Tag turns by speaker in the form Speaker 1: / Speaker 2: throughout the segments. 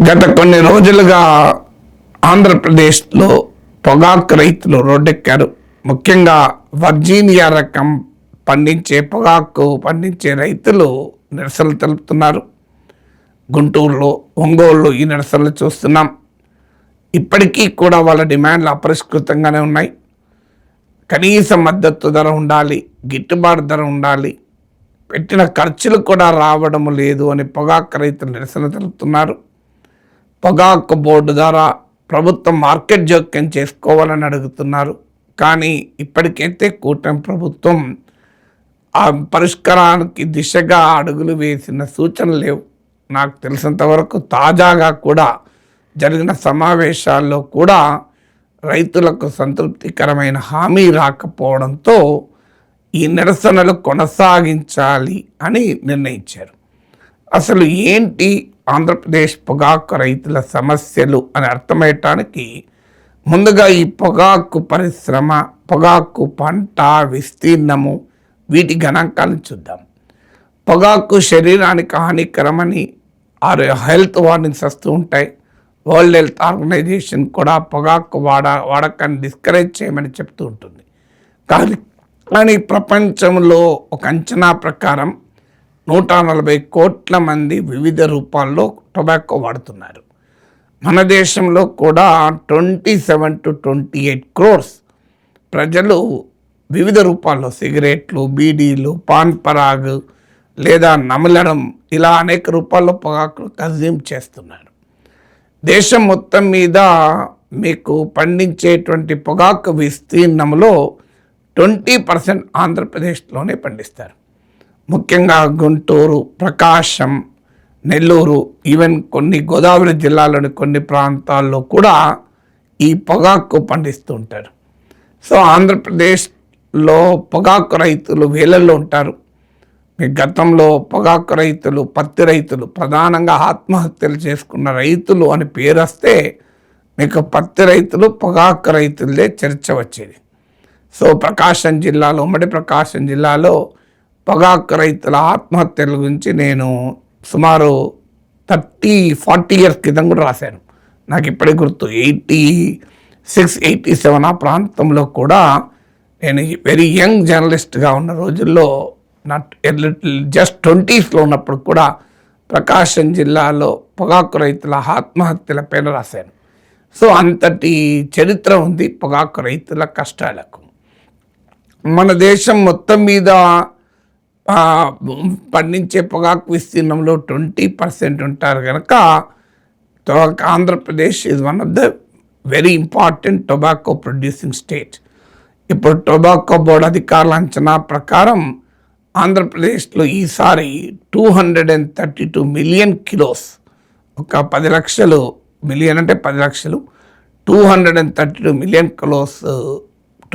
Speaker 1: గత కొన్ని రోజులుగా ఆంధ్రప్రదేశ్లో పొగాకు రైతులు రోడ్డెక్కారు. ముఖ్యంగా వర్జీనియా రకం పొగాకు పండించే రైతులు నిరసనలు తెలుపుతున్నారు. గుంటూరులో, ఒంగోలులో ఈ నిరసనలు చూస్తున్నాం. ఇప్పటికీ కూడా వాళ్ళ డిమాండ్లు అపరిష్కృతంగానే ఉన్నాయి. కనీస మద్దతు ధర ఉండాలి, గిట్టుబాటు ధర ఉండాలి, పెట్టిన ఖర్చులు కూడా రావడం లేదు అని పొగాకు రైతులు నిరసన తెలుపుతున్నారు. పొగాకు బోర్డు ద్వారా ప్రభుత్వం మార్కెట్ జోక్యం చేసుకోవాలని అడుగుతున్నారు. కానీ ఇప్పటికైతే కూటమి ప్రభుత్వం ఆ పరిష్కారానికి దిశగా అడుగులు వేసిన సూచనలు లేవు. నాకు తెలిసినంత వరకు తాజాగా కూడా జరిగిన సమావేశాల్లో కూడా రైతులకు సంతృప్తికరమైన హామీ రాకపోవడంతో ఈ నిరసనలు కొనసాగించాలి అని నిర్ణయించారు. అసలు ఏంటి ఆంధ్రప్రదేశ్ పొగాకు రైతుల సమస్యలు అని అర్థమయ్యటానికి ముందుగా ఈ పొగాకు పరిశ్రమ, పొగాకు పంట విస్తీర్ణము, వీటి గణాంకాలను చూద్దాం. పొగాకు శరీరానికి హానికరమని హెల్త్ వార్నింగ్స్ వస్తూ ఉంటాయి. వరల్డ్ హెల్త్ ఆర్గనైజేషన్ కూడా పొగాకు వాడకాన్ని డిస్కరేజ్ చేయమని చెప్తూ ఉంటుంది. కానీ ప్రపంచంలో ఒక అంచనా ప్రకారం 140 కోట్ల మంది వివిధ రూపాల్లో టొబాకో వాడుతున్నారు. మన దేశంలో కూడా 27 to 28 crores ప్రజలు వివిధ రూపాల్లో సిగరెట్లు, బీడీలు, పాన్ పరాగ్ లేదా నమలడం ఇలా అనేక రూపాల్లో పొగాకు కన్జ్యూమ్ చేస్తున్నారు. దేశం మొత్తం మీద మీకు పండించేటువంటి పొగాకు విస్తీర్ణంలో 20% ఆంధ్రప్రదేశ్లోనే పండిస్తారు. ముఖ్యంగా గుంటూరు, ప్రకాశం, నెల్లూరు, ఈవెన్ కొన్ని గోదావరి జిల్లాలోని కొన్ని ప్రాంతాల్లో కూడా ఈ పొగాకు పండిస్తూ ఉంటారు. సో ఆంధ్రప్రదేశ్లో పొగాకు రైతులు వేలల్లో ఉంటారు. మీ గతంలో పొగాకు రైతులు, పత్తి రైతులు ప్రధానంగా ఆత్మహత్యలు చేసుకున్న రైతులు అని పేరు వస్తే మీకు పత్తి రైతులు, పొగాకు రైతులదే చర్చ వచ్చేది. సో ప్రకాశం జిల్లాలో, ఉమ్మడి ప్రకాశం జిల్లాలో పొగాకు రైతుల ఆత్మహత్యల గురించి నేను సుమారు 30-40 years క్రితం కూడా రాశాను. నాకు ఇప్పటికి గుర్తు 86-87 ఆ ప్రాంతంలో కూడా నేను వెరీ యంగ్ జర్నలిస్ట్గా ఉన్న రోజుల్లో జస్ట్ 20sలో ఉన్నప్పుడు కూడా ప్రకాశం జిల్లాలో పొగాకు రైతుల ఆత్మహత్యల పైన రాశాను. సో అంతటి చరిత్ర ఉంది పొగాకు రైతుల కష్టాలకు. మన దేశం మొత్తం మీద పండించే పొగాకు విస్తీర్ణంలో 20% ఉంటారు కనుక Andhra Pradesh is one of the very important tobacco producing state. ఇప్పుడు టొబాకో బోర్డు అధికారుల అంచనా ప్రకారం ఆంధ్రప్రదేశ్లో ఈసారి 232 మిలియన్ కిలోస్, ఒక 10 లక్షలు, మిలియన్ అంటే 10 లక్షలు, 232 మిలియన్ కిలోస్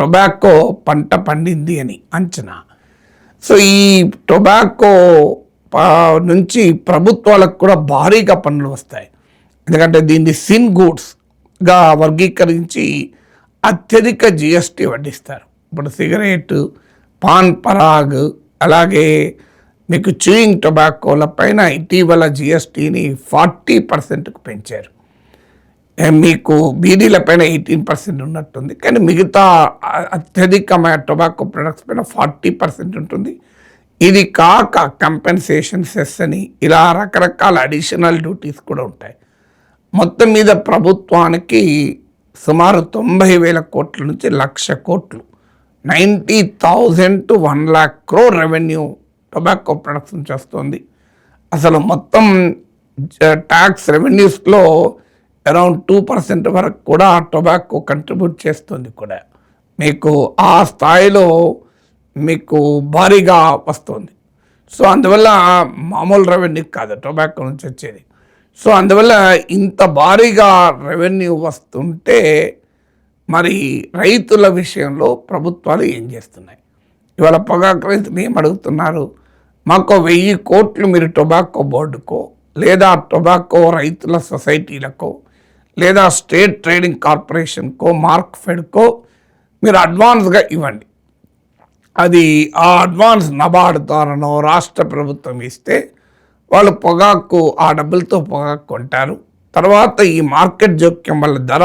Speaker 1: టొబాకో పంట పండింది అని అంచనా. సో ఈ టొబాకో నుంచి ప్రభుత్వాలకు కూడా భారీగా పన్నులు వస్తాయి. ఎందుకంటే దీన్ని సిన్ గూడ్స్గా వర్గీకరించి అత్యధిక జిఎస్టీ వడ్డిస్తారు. ఇప్పుడు సిగరెట్, పాన్ పరాగ్, అలాగే మీకు చూయింగ్ టొబాకోల పైన ఇటీవల జిఎస్టీని 40%కు పెంచారు. మీకు బీడీల పైన 18% ఉన్నట్టుంది, కానీ మిగతా అత్యధికమైన టొబాకో ప్రొడక్ట్స్ పైన 40% ఉంటుంది. ఇది కాక కంపెన్సేషన్ సెస్ అని ఇలా రకరకాల అడిషనల్ డ్యూటీస్ కూడా ఉంటాయి. మొత్తం మీద ప్రభుత్వానికి సుమారు 90,000 కోట్ల నుంచి 1,00,000 కోట్లు, 90,000 to 1,00,000 crore revenue tobacco products నుంచి వస్తుంది. అసలు మొత్తం ట్యాక్స్ రెవెన్యూస్లో అరౌండ్ 2% వరకు కూడా టొబాకో కంట్రిబ్యూట్ చేస్తుంది కూడా. మీకు ఆ స్థాయిలో మీకు భారీగా వస్తుంది. సో అందువల్ల మామూలు రెవెన్యూ కాదు టొబాకో నుంచి వచ్చేది. సో అందువల్ల ఇంత భారీగా రెవెన్యూ వస్తుంటే మరి రైతుల విషయంలో ప్రభుత్వాలు ఏం చేస్తున్నాయి? ఇవాళ పొగాకు రైతులు ఏం అడుగుతున్నారు? మాకు 1,000 కోట్లు మీరు టొబాకో బోర్డుకో, లేదా టొబాకో రైతుల సొసైటీలకో, లేదా స్టేట్ ట్రేడింగ్ కార్పొరేషన్కో, మార్క్ఫెడ్కో మీరు అడ్వాన్స్గా ఇవ్వండి. అది ఆ అడ్వాన్స్ నబార్డు ద్వారానో రాష్ట్ర ప్రభుత్వం ఇస్తే వాళ్ళు పొగాకు ఆ డబ్బులతో పొగాకు కొంటారు. తర్వాత ఈ మార్కెట్ జోక్యం వల్ల ధర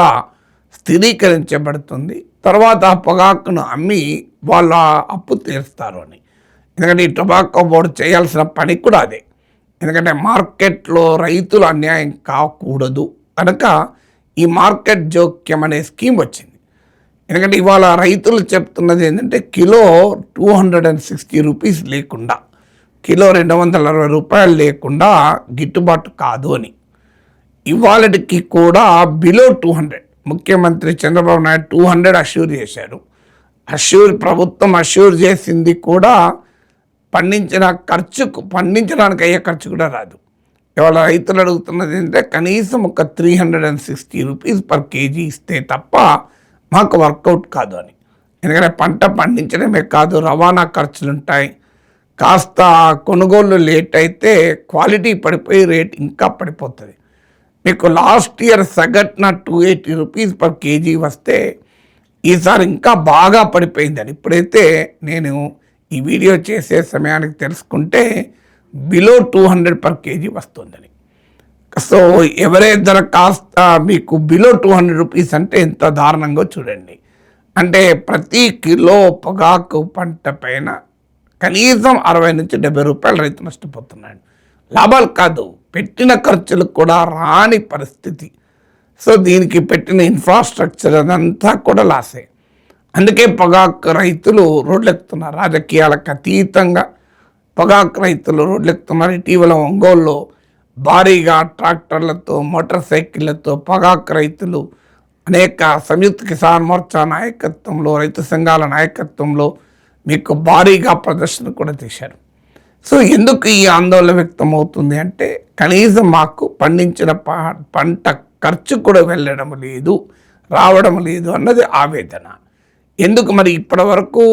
Speaker 1: స్థిరీకరించబడుతుంది. తర్వాత ఆ పొగాకును అమ్మి వాళ్ళ అప్పు తీరుస్తారు అని. ఎందుకంటే ఈ టొబాకో బోర్డు చేయాల్సిన పని కూడా అదే. ఎందుకంటే మార్కెట్లో రైతులు అన్యాయం కాకూడదు కనుక ఈ మార్కెట్ జోక్యం అనే స్కీమ్ వచ్చింది. ఎందుకంటే ఇవాళ రైతులు చెప్తున్నది ఏంటంటే కిలో 260 రూపీస్ లేకుండా, కిలో 260 రూపాయలు లేకుండా గిట్టుబాటు కాదు అని. ఇవాళకి కూడా బిలో 200 ముఖ్యమంత్రి చంద్రబాబు నాయుడు 200 అష్యూర్ చేశారు. ప్రభుత్వం అష్యూర్ చేసింది కూడా పండించడానికి అయ్యే ఖర్చు కూడా రాదు. ఇవాళ రైతులు అడుగుతున్నది ఏంటంటే కనీసం ఒక 360 రూపీస్ పర్ కేజీ ఇస్తే తప్ప మాకు వర్కౌట్ కాదు అని. ఎందుకంటే పంట పండించడమే కాదు, రవాణా ఖర్చులు ఉంటాయి. కాస్త కొనుగోలు లేట్ అయితే క్వాలిటీ పడిపోయి రేట్ ఇంకా పడిపోతుంది. మీకు లాస్ట్ ఇయర్ సగటున 280 రూపీస్ పర్ కేజీ వస్తే ఈసారి ఇంకా బాగా పడిపోయిందని ఇప్పుడైతే నేను ఈ వీడియో చేసే సమయానికి తెలుసుకుంటే బిలో 200 పర్ కేజీ వస్తుందని. సో ఎవరైతే ధర కాస్త మీకు బిలో 200 రూపీస్ అంటే ఎంత దారుణంగా చూడండి. అంటే ప్రతి కిలో పొగాకు పంట పైన కనీసం 60 నుంచి 70 రూపాయలు రైతు నష్టపోతున్నాడు. లాభాలు కాదు, పెట్టిన ఖర్చులకు కూడా రాని పరిస్థితి. సో దీనికి పెట్టిన ఇన్ఫ్రాస్ట్రక్చర్ అదంతా కూడా లాసే. అందుకే పొగాకు రైతులు రోడ్లెక్కుతున్నారు. రాజకీయాలకు అతీతంగా పొగాకు రైతులు రోడ్లెక్కుతున్నారు. ఇటీవల ఒంగోలులో భారీగా ట్రాక్టర్లతో, మోటార్ సైకిళ్లతో పొగాకు రైతులు అనేక సంయుక్త కిసాన్ మోర్చా నాయకత్వంలో, రైతు సంఘాల నాయకత్వంలో మీకు భారీగా ప్రదర్శన కూడా చేశారు. సో ఎందుకు ఈ ఆందోళన వ్యక్తమవుతుంది అంటే కనీసం మాకు పండించిన పంట ఖర్చు కూడా వెళ్ళడం లేదు, రావడం లేదు అన్నది ఆవేదన. ఎందుకు మరి ఇప్పటి వరకు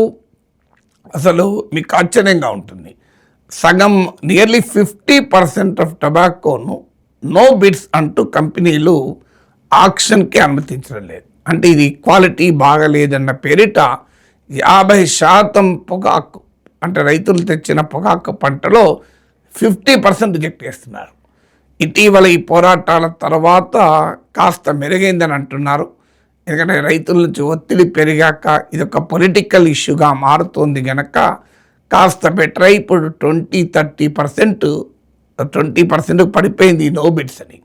Speaker 1: అసలు మీకు ఆశ్చర్యంగా ఉంటుంది. సగం నియర్లీ 50% ఆఫ్ టొబాకోను నో బిడ్స్ అంటూ కంపెనీలు ఆక్షన్కి అనుమతించడం లేదు. అంటే ఇది క్వాలిటీ బాగలేదన్న పేరిట 50% పొగాకు అంటే రైతులు తెచ్చిన పొగాకు పంటలో 50% రిజెక్ట్ చేస్తున్నారు. ఇటీవల ఈ పోరాటాల తర్వాత కాస్త మెరుగైందని అంటున్నారు. ఎందుకంటే రైతుల నుంచి ఒత్తిడి పెరిగాక ఇది ఒక పొలిటికల్ ఇష్యూగా మారుతోంది కనుక కాస్త బెటర్ అయి ఇప్పుడు 20% పడిపోయింది నో బిడ్స్ అని.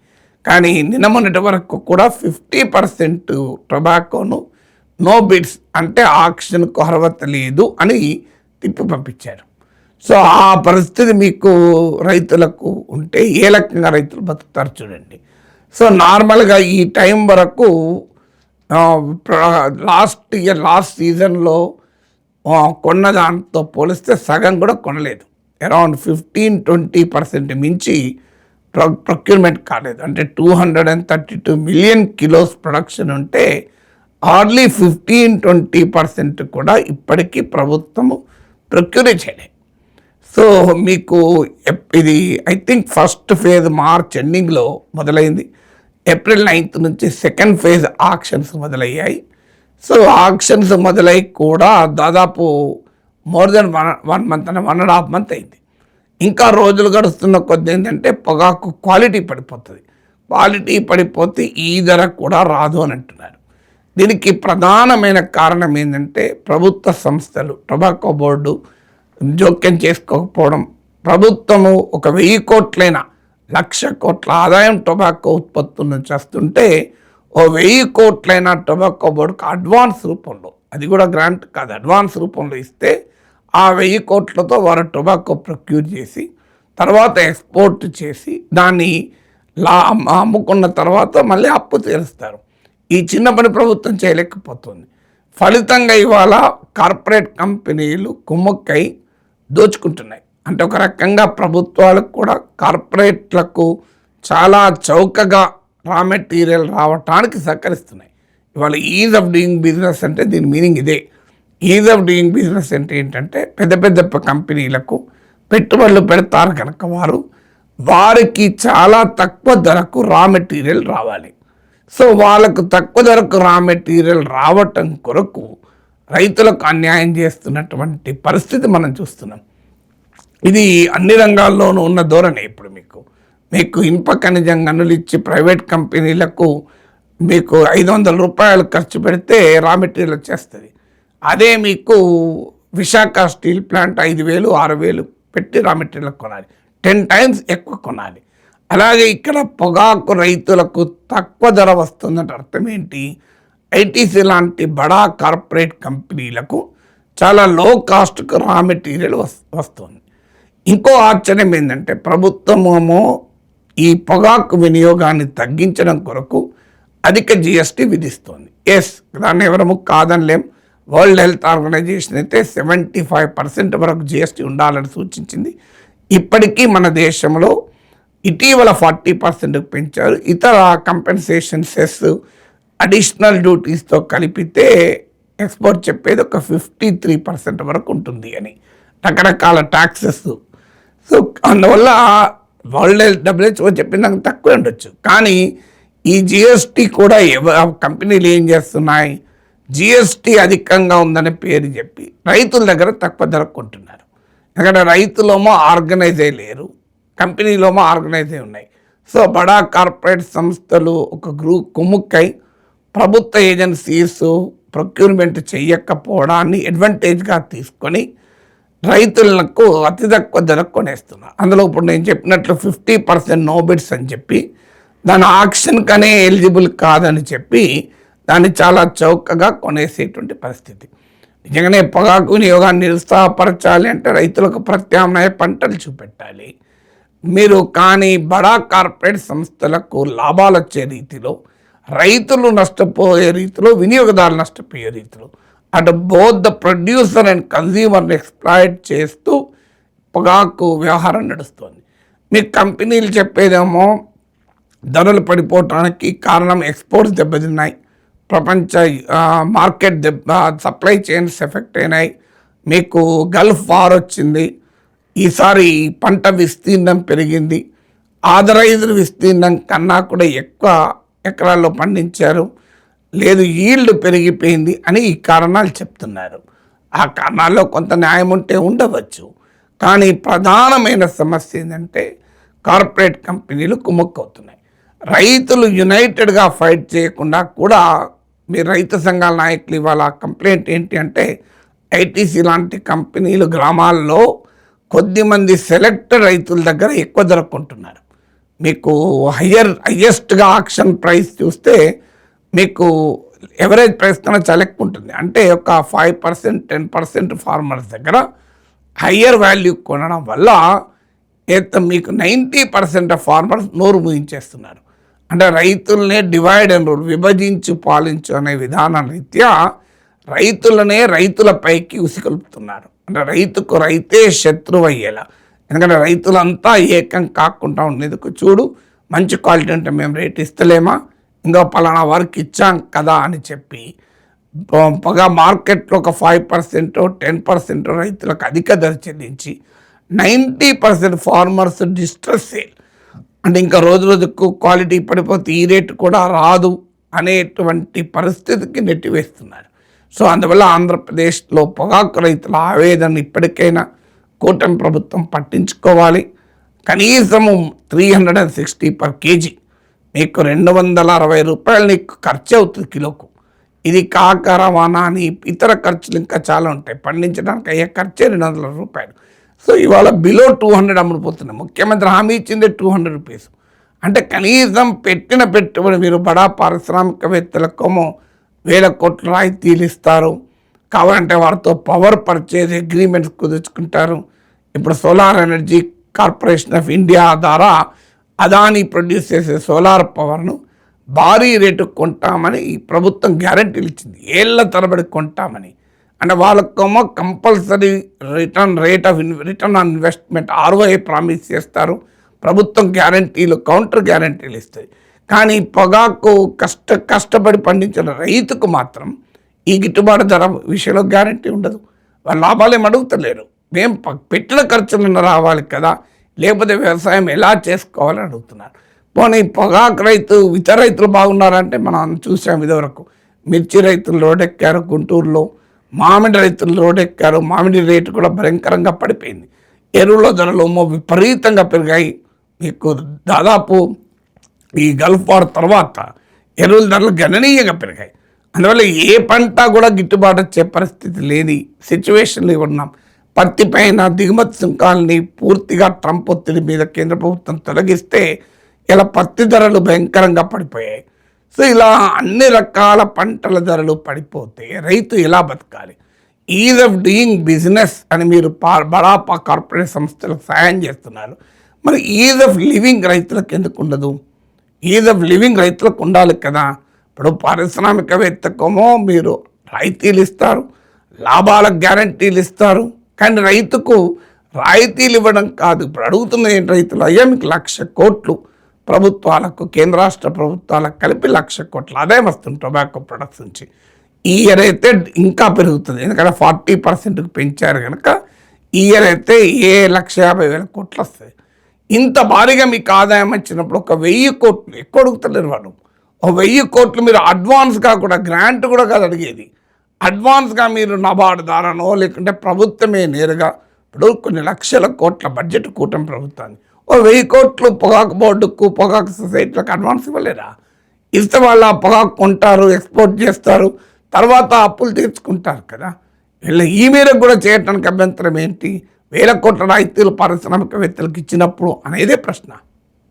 Speaker 1: కానీ నిన్న మొన్నటి వరకు కూడా 50% టొబాకోను నో బిడ్స్ అంటే ఆక్షన్కు అర్హత లేదు అని తిప్పి పంపించారు. సో ఆ పరిస్థితి మీకు రైతులకు ఉంటే ఏ రకంగా రైతులు బతుకుతారు చూడండి. సో నార్మల్గా ఈ టైం వరకు లాస్ట్ సీజన్లో కొన్న దాంతో పోలిస్తే సగం కూడా కొనలేదు. అరౌండ్ 15-20% మించి ప్రొక్యూర్మెంట్ కాలేదు. అంటే 232 మిలియన్ కిలోస్ ప్రొడక్షన్ ఉంటే హార్డ్లీ 15-20% కూడా ఇప్పటికీ ప్రభుత్వము ప్రొక్యూర్ చేయలేదు. సో మీకు ఇది I think first phase March ఎండింగ్లో మొదలైంది. ఏప్రిల్ 9th నుంచి సెకండ్ ఫేజ్ ఆక్షన్స్ మొదలయ్యాయి. సో ఆక్షన్స్ మొదలై కూడా దాదాపు more than 1 month and 1.5 months అయింది. ఇంకా రోజులు గడుస్తున్న కొద్ది ఏంటంటే పొగాకు క్వాలిటీ పడిపోతుంది. క్వాలిటీ పడిపోతే ఈ ధర కూడా రాదు అని అంటున్నారు. దీనికి ప్రధానమైన కారణం ఏంటంటే ప్రభుత్వ సంస్థలు, టొబాకో బోర్డు జోక్యం చేసుకోకపోవడం. ప్రభుత్వము 1,000 కోట్లైనా 1,00,000 కోట్ల ఆదాయం టొబాకో ఉత్పత్తుల నుంచి వస్తుంటే 1,000 కోట్లైనా టొబాకో బోర్డుకు అడ్వాన్స్ రూపంలో, అది కూడా గ్రాంట్ కాదు, అడ్వాన్స్ రూపంలో ఇస్తే ఆ 1,000 కోట్లతో వారు టొబాకో ప్రొక్యూర్ చేసి తర్వాత ఎక్స్పోర్ట్ చేసి దాన్ని అమ్ముకున్న తర్వాత మళ్ళీ అప్పు తీరుస్తారు. ఈ చిన్న పని ప్రభుత్వం చేయలేకపోతుంది. ఫలితంగా ఇవాళ కార్పొరేట్ కంపెనీలు కుమ్మక్కై దోచుకుంటున్నాయి. అంటే ఒక రకంగా ప్రభుత్వాలకు కూడా కార్పొరేట్లకు చాలా చౌకగా రా మెటీరియల్ రావటానికి సహకరిస్తున్నాయి. ఇవాళ ఈజ్ ఆఫ్ డూయింగ్ బిజినెస్ అంటే దీని మీనింగ్ ఇదే. ఈజ్ ఆఫ్ డూయింగ్ బిజినెస్ అంటే ఏంటంటే పెద్ద పెద్ద కంపెనీలకు పెట్టుబడులు పెడతారు కనుక వారికి చాలా తక్కువ ధరకు రా మెటీరియల్ రావాలి. సో వాళ్ళకు తక్కువ ధరకు రా మెటీరియల్ రావటం కొరకు రైతులకు అన్యాయం చేస్తున్నటువంటి పరిస్థితి మనం చూస్తున్నాం. ఇది అన్ని రంగాల్లోనూ ఉన్న ధోరణి. ఇప్పుడు మీకు ఇనుప ఖనిజం గనులు ఇచ్చి ప్రైవేట్ కంపెనీలకు మీకు 500 రూపాయలు ఖర్చు పెడితే రా మెటీరియల్ వచ్చేస్తుంది. అదే మీకు విశాఖ స్టీల్ ప్లాంట్ 5,000 6,000 పెట్టి రా మెటీరియల్ కొనాలి, 10 టైమ్స్ ఎక్కువ కొనాలి. అలాగే ఇక్కడ పొగాకు రైతులకు తక్కువ ధర వస్తుందంటే అర్థం ఏంటి? ఐటీసీ లాంటి బడా కార్పొరేట్ కంపెనీలకు చాలా లో కాస్ట్కు రా మెటీరియల్ వస్తుంది. ఇంకో ఆశ్చర్యం ఏంటంటే ప్రభుత్వమేమో ఈ పొగాకు వినియోగాన్ని తగ్గించడం కొరకు అధిక జిఎస్టీ విధిస్తోంది. ఎస్, దాన్ని ఎవరము కాదనిలేం. వరల్డ్ హెల్త్ ఆర్గనైజేషన్ అయితే 75% వరకు జిఎస్టీ ఉండాలని సూచించింది. ఇప్పటికీ మన దేశంలో ఇటీవల 40% పెంచారు. ఇతర కంపెన్సేషన్ సెస్ అడిషనల్ డ్యూటీస్తో కలిపితే ఎక్స్పోర్ట్ చెప్పేది ఒక 53% వరకు ఉంటుంది అని, రకరకాల ట్యాక్సెస్. సో అందువల్ల వరల్డ్ WHO చెప్పిన దానికి తక్కువే ఉండొచ్చు. కానీ ఈ జిఎస్టీ కూడా కంపెనీలు ఏం చేస్తున్నాయి? జిఎస్టీ అధికంగా ఉందనే పేరు చెప్పి రైతుల దగ్గర తక్కువ ధరకు కొంటున్నారు. ఎందుకంటే రైతులేమో ఆర్గనైజ్ అయ్యి లేరు, కంపెనీలోమో ఆర్గనైజ్ అయి ఉన్నాయి. సో బడా కార్పొరేట్ సంస్థలు ఒక కుమ్ముక్కై ప్రభుత్వ ఏజెన్సీస్ ప్రొక్యూర్మెంట్ చేయకపోవడాన్ని అడ్వాంటేజ్గా తీసుకొని రైతులకు అతి తక్కువ ధరకు కొనేస్తున్నారు. అందులో ఇప్పుడు నేను చెప్పినట్లు 50% నో బిడ్స్ అని చెప్పి దాని ఆక్షన్కనే ఎలిజిబుల్ కాదని చెప్పి దాన్ని చాలా చౌకగా కొనేసేటువంటి పరిస్థితి. నిజంగానే పొగాకు వినియోగాన్ని నిరుత్సాహపరచాలి అంటే రైతులకు ప్రత్యామ్నాయ పంటలు చూపెట్టాలి మీరు. కానీ బడా కార్పొరేట్ సంస్థలకు లాభాలు వచ్చే రీతిలో, రైతులు నష్టపోయే రీతిలో, వినియోగదారులు నష్టపోయే రీతిలో అటు బోత్ ద ప్రొడ్యూసర్ అండ్ కన్జ్యూమర్ని ఎక్స్ప్లాయిట్ చేస్తూ పొగాకు వ్యవహారం నడుస్తుంది. మీ కంపెనీలు చెప్పేదేమో ధరలు పడిపోవటానికి కారణం ఎక్స్పోర్ట్స్ దెబ్బతిన్నాయి, ప్రపంచ మార్కెట్ సప్లై చైన్స్ ఎఫెక్ట్ అయినాయి, మీకు గల్ఫ్ వార్ వచ్చింది, ఈసారి పంట విస్తీర్ణం పెరిగింది, ఆథరైజ్డ్ విస్తీర్ణం కన్నా కూడా ఎక్కువ ఎకరాల్లో పండించారు, లేదు ఈల్డ్ పెరిగిపోయింది అని ఈ కారణాలు చెప్తున్నారు. ఆ కారణాల్లో కొంత న్యాయం ఉంటే ఉండవచ్చు. కానీ ప్రధానమైన సమస్య ఏంటంటే కార్పొరేట్ కంపెనీలు కుమ్మక్కవుతున్నాయి. రైతులు యునైటెడ్గా ఫైట్ చేయకుండా కూడా మీ రైతు సంఘాల నాయకులు ఇవాళ కంప్లైంట్ ఏంటి అంటే ఐటీసీ లాంటి కంపెనీలు గ్రామాల్లో కొద్దిమంది సెలెక్టెడ్ రైతుల దగ్గర ఎక్కువ ధర కొంటున్నారు. మీకు హయ్యెస్ట్గా ఆక్షన్ ప్రైస్ చూస్తే మీకు ఎవరేజ్ ప్రైస్ కన్నా చాలా ఎక్కువ ఉంటుంది. అంటే ఒక 5% 10% ఫార్మర్స్ దగ్గర హయ్యర్ వాల్యూ కొనడం వల్ల మీకు 90% ఆఫ్ ఫార్మర్స్ నోరు ముయించేస్తున్నారు. అంటే రైతులనే డివైడ్ అండ్ రూల్, విభజించు పాలించు అనే విధానం రీత్యా రైతులనే రైతులపైకి ఉసిగొల్పుతున్నారు. అంటే రైతుకు రైతే శత్రువు అయ్యేలా. ఎందుకంటే రైతులంతా ఏకం కాకుండా ఉండేందుకు చూడు, మంచి క్వాలిటీ అంటే మేము రేట్ ఇస్తలేమా, ఇంకా పలానా వారికి ఇచ్చాం కదా అని చెప్పి పొగ మార్కెట్లో ఒక 5% 10% రైతులకు అధిక ధర చెల్లించి 90% ఫార్మర్స్ డిస్ట్రెస్ సేల్, అంటే ఇంకా రోజు రోజుకు క్వాలిటీ పడిపోతే ఈ రేటు కూడా రాదు అనేటువంటి పరిస్థితికి నెట్టివేస్తున్నారు. సో అందువల్ల ఆంధ్రప్రదేశ్లో పొగాకు రైతుల ఆవేదన ఇప్పటికైనా కూటమి ప్రభుత్వం పట్టించుకోవాలి. కనీసము 360 per kg, మీకు 260 రూపాయలు నీకు ఖర్చు అవుతుంది కిలోకు. ఇది కాక రవాణా అని ఇతర ఖర్చులు ఇంకా చాలా ఉంటాయి. పండించడానికి అయ్యే ఖర్చే 200 రూపాయలు. సో ఇవాళ బిలో 200 అమ్ముడుపోతున్నాయి. ముఖ్యమంత్రి హామీ ఇచ్చిందే 200 రూపీస్. అంటే కనీసం పెట్టిన పెట్టుబడి మీరు బడా పారిశ్రామికవేత్తలకేమో 1000 కోట్ల రాయితీలు ఇస్తారు, కావాలంటే వారితో పవర్ పర్చేజ్ అగ్రిమెంట్స్ కుదుర్చుకుంటారు. ఇప్పుడు solar energy corporation of India ద్వారా అదానీ ప్రొడ్యూస్ చేసే సోలార్ పవర్ను భారీ రేటు కొంటామని ఈ ప్రభుత్వం గ్యారంటీలు ఇచ్చింది, ఏళ్ల తరబడి కొంటామని. అంటే వాళ్ళకేమో compulsory return on investment ROI promise చేస్తారు. ప్రభుత్వం గ్యారంటీలు, కౌంటర్ గ్యారంటీలు ఇస్తాయి. కానీ పొగాకు కష్టపడి పండించిన రైతుకు మాత్రం ఈ గిట్టుబాటు ధర విషయంలో గ్యారంటీ ఉండదు. వాళ్ళ లాభాలు ఏం అడుగుతలేరు, మేము పెట్టిన ఖర్చులను రావాలి కదా, లేకపోతే వ్యవసాయం ఎలా చేసుకోవాలని అడుగుతున్నారు. పోనీ పొగాకు రైతు ఇతర రైతులు బాగున్నారంటే మనం చూసాం ఇదివరకు. మిర్చి రైతులు రోడ్డెక్కారు గుంటూరులో, మామిడి రైతులు రోడ్డెక్కారు, మామిడి రేటు కూడా భయంకరంగా పడిపోయింది. ఎరువుల ధరలు విపరీతంగా పెరిగాయి. మీకు దాదాపు ఈ గల్ఫ్ వార్ తర్వాత ఎరువుల ధరలు గణనీయంగా పెరిగాయి. అందువల్ల ఏ పంట కూడా గిట్టుబాటు వచ్చే పరిస్థితి లేని సిచ్యువేషన్లో ఉన్నాం. పత్తి పైన దిగుమతి సుంకాలని పూర్తిగా ట్రంప్ ఒత్తిడి మీద కేంద్ర ప్రభుత్వం తొలగిస్తే ఇలా పత్తి ధరలు భయంకరంగా పడిపోయాయి. సో ఇలా అన్ని రకాల పంటల ధరలు పడిపోతే రైతు ఎలా బతకాలి? ఈజ్ ఆఫ్ డూయింగ్ బిజినెస్ అని మీరు బడా కార్పొరేట్ సంస్థలకు సాయం చేస్తున్నారు. మరి ఈజ్ ఆఫ్ లివింగ్ రైతులకు ఎందుకు ఉండదు? ఈజ్ ఆఫ్ లివింగ్ రైతులకు ఉండాలి కదా. ఇప్పుడు పారిశ్రామికవేత్తకేమో మీరు రాయితీలు ఇస్తారు, లాభాలకు గ్యారంటీలు ఇస్తారు, కానీ రైతుకు రాయితీలు ఇవ్వడం కాదు. ఇప్పుడు అడుగుతున్న ఏంటి రైతులు? అయ్యా మీకు 1,00,000 కోట్లు ప్రభుత్వాలకు, కేంద్ర రాష్ట్ర ప్రభుత్వాలకు కలిపి 1,00,000 కోట్ల ఆదాయం వస్తుంది టొబాకో ప్రొడక్ట్స్ నుంచి. ఈ ఇయర్ అయితే ఇంకా పెరుగుతుంది, ఎందుకంటే 40%కు పెంచారు కనుక ఈ ఇయర్ అయితే 1,50,000 కోట్లు వస్తాయి. ఇంత భారీగా మీకు ఆదాయం వచ్చినప్పుడు 1,000 కోట్లు ఎక్కువ అడుగుతలేరు వాళ్ళు. 1,000 కోట్లు మీరు అడ్వాన్స్గా కూడా, గ్రాంట్ కూడా కాదు అడిగేది, అడ్వాన్స్గా మీరు నబార్డు ద్వారానో లేకుంటే ప్రభుత్వమే నేరుగా, ఇప్పుడు కొన్ని లక్షల కోట్ల బడ్జెట్ కూటమి ప్రభుత్వాన్ని 1,000 కోట్లు పొగాకు బోర్డుకు, పొగాకు సొసైటీలకు అడ్వాన్స్ ఇవ్వలేరా? ఇస్తే వాళ్ళు ఆ పొగాకు కొంటారు, ఎక్స్పోర్ట్ చేస్తారు, తర్వాత అప్పులు తీర్చుకుంటారు కదా. వీళ్ళ ఈ మేరకు కూడా చేయటానికి అభ్యంతరం ఏంటి? 1,000 కోట్ల రాయితీలు పారిశ్రామికవేత్తలకు ఇచ్చినప్పుడు అనేదే ప్రశ్న.